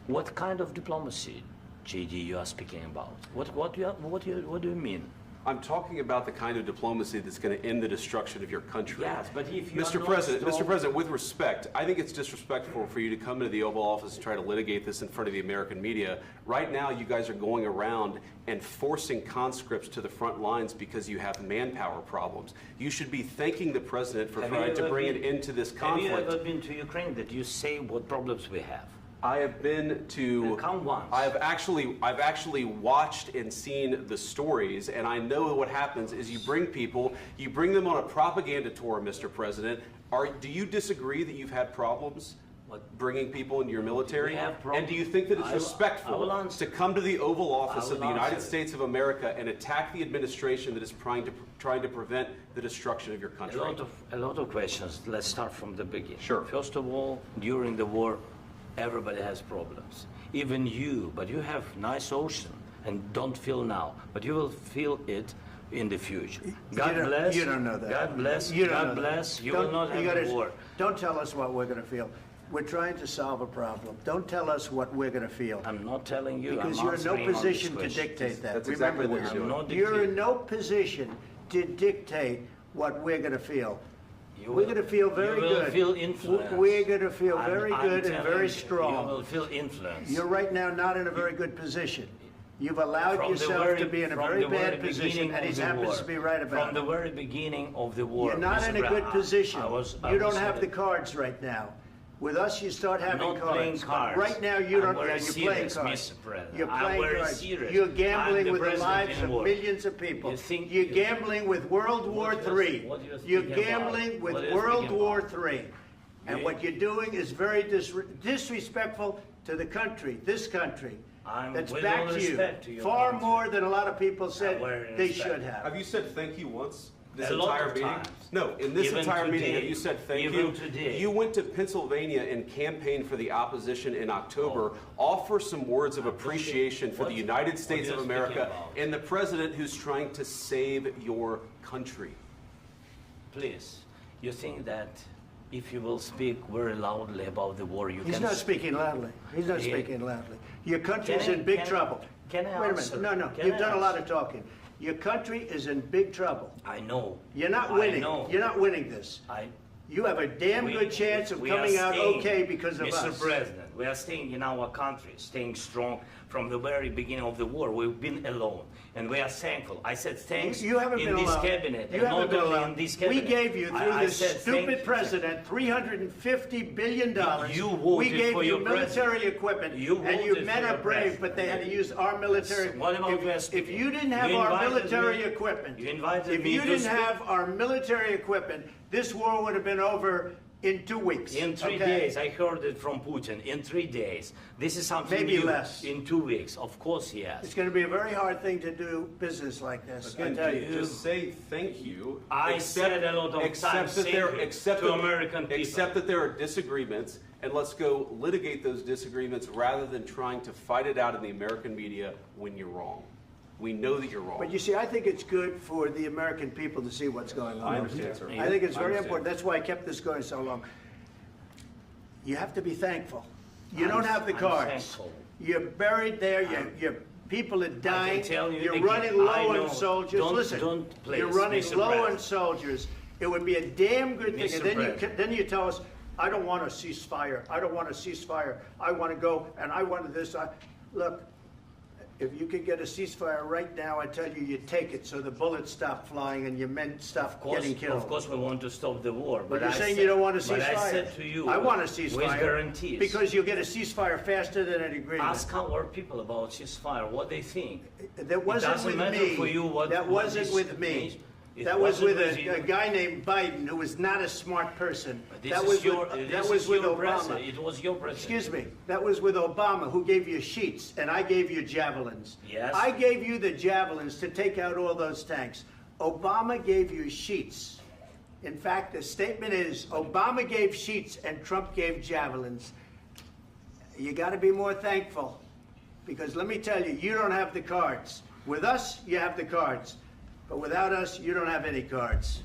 What kind of diplomacy, JD, you are speaking about? What do you mean? I'm talking about the kind of diplomacy that's going to end the destruction of your country. Yes, but if you Mr. President, with respect, I think it's disrespectful for you to come into the Oval Office and try to litigate this in front of the American media. Right now, you guys are going around and forcing conscripts to the front lines because you have manpower problems. You should be thanking the President for trying to bring an end to this conflict. Have you ever been to Ukraine that you say what problems we have? I have been to. Come once. I've actually watched and seen the stories, and I know what happens is you bring them on a propaganda tour, Mr. President. Do you disagree that you've had problems bringing people into your military? And do you think that it's respectful to come to the Oval Office of the United States of America and attack the administration that is trying to prevent the destruction of your country? A lot of questions. Let's start from the beginning. Sure. First of all, during the war, everybody has problems, even you, but you have nice ocean and don't feel now, but you will feel it in the future. God bless. You don't know that. God bless. You God bless. You will not have a war. Don't tell us what we're going to feel. We're trying to solve a problem. Don't tell us what we're going to feel. I'm not telling you. Because you're in no position to dictate that. That's exactly what you're doing. You're in no position to dictate what we're going to feel. We're going to feel very good. You will feel influence. We're going to feel very good and very strong. You will feel influence. You're right now not in a very good position. You've allowed yourself to be in a very bad position, and he happens to be right about it. From the very beginning of the war. You're not in a good position. You don't have the cards right now. With us, you start having cards. Right now, you don't. You're playing cards. You're playing cards. You're gambling with the lives of millions of people. You're gambling with World War III. You're gambling with World War III. And what you're doing is very disrespectful to the country, this country. That's back to you. Far more than a lot of people said they should have. Have you said thank you once? This a entire lot of meeting? times. No, in this Even entire today, meeting, have you said thank even you? Today. You went to Pennsylvania and campaigned for the opposition in October. Offer some words of appreciation for the United States of America and the president who's trying to save your country. Please, you think that if you will speak very loudly about the war, you can... He's not speaking loudly. He's not speaking loudly. Your country is in big trouble. Can I Wait a answer? minute. No. You've done a lot of talking. Your country is in big trouble. I know. You're not winning. You're not winning this. You have a damn good chance of coming out okay because of us. Mr. President, we are staying in our country, staying strong from the very beginning of the war. We've been alone, and we are thankful. I said thanks you haven't in been this alone. cabinet. You haven't been alone. In this cabinet. We gave you, through this stupid president, $350 billion. You voted we gave for you your military equipment, and your men are brave, but they had to use our military. What about if you didn't have our military equipment, if you didn't have our military equipment, this war would have been over in 2 weeks. In 3 days. I heard it from Putin. In 3 days. This is something maybe new. Less. In 2 weeks. Of course, yes. It's going to be a very hard thing to do business like this. Again, I tell you. Just say thank you. I said a lot of times to American people. Accept that there are disagreements, and let's go litigate those disagreements rather than trying to fight it out in the American media when you're wrong. We know that you're wrong. But you see, I think it's good for the American people to see what's going on. I understand, sir. I think it's very important. That's why I kept this going so long. You have to be thankful. You don't have the cards. Thankful. You're buried there. Your people are dying. You're running I low know. on soldiers. Listen, you're running low on soldiers. It would be a damn good thing. And then you tell us, I don't want a ceasefire. I don't want a ceasefire. I want to go, and I want this. Look. If you could get a ceasefire right now, I tell you, you take it so the bullets stop flying and your men stop getting killed. Of course, we want to stop the war. But you're saying you don't want a ceasefire. But I said to you, I want a ceasefire. With guarantees. Because you'll get a ceasefire faster than an agreement. Ask our people about ceasefire, what they think. That wasn't with me. That wasn't with me. That was with a guy named Biden, who was not a smart person. That was with Obama. It was your president. Excuse me. That was with Obama, who gave you sheets, and I gave you javelins. Yes. I gave you the javelins to take out all those tanks. Obama gave you sheets. In fact, the statement is, Obama gave sheets and Trump gave javelins. You got to be more thankful, because let me tell you, you don't have the cards. With us, you have the cards. But without us, you don't have any cards.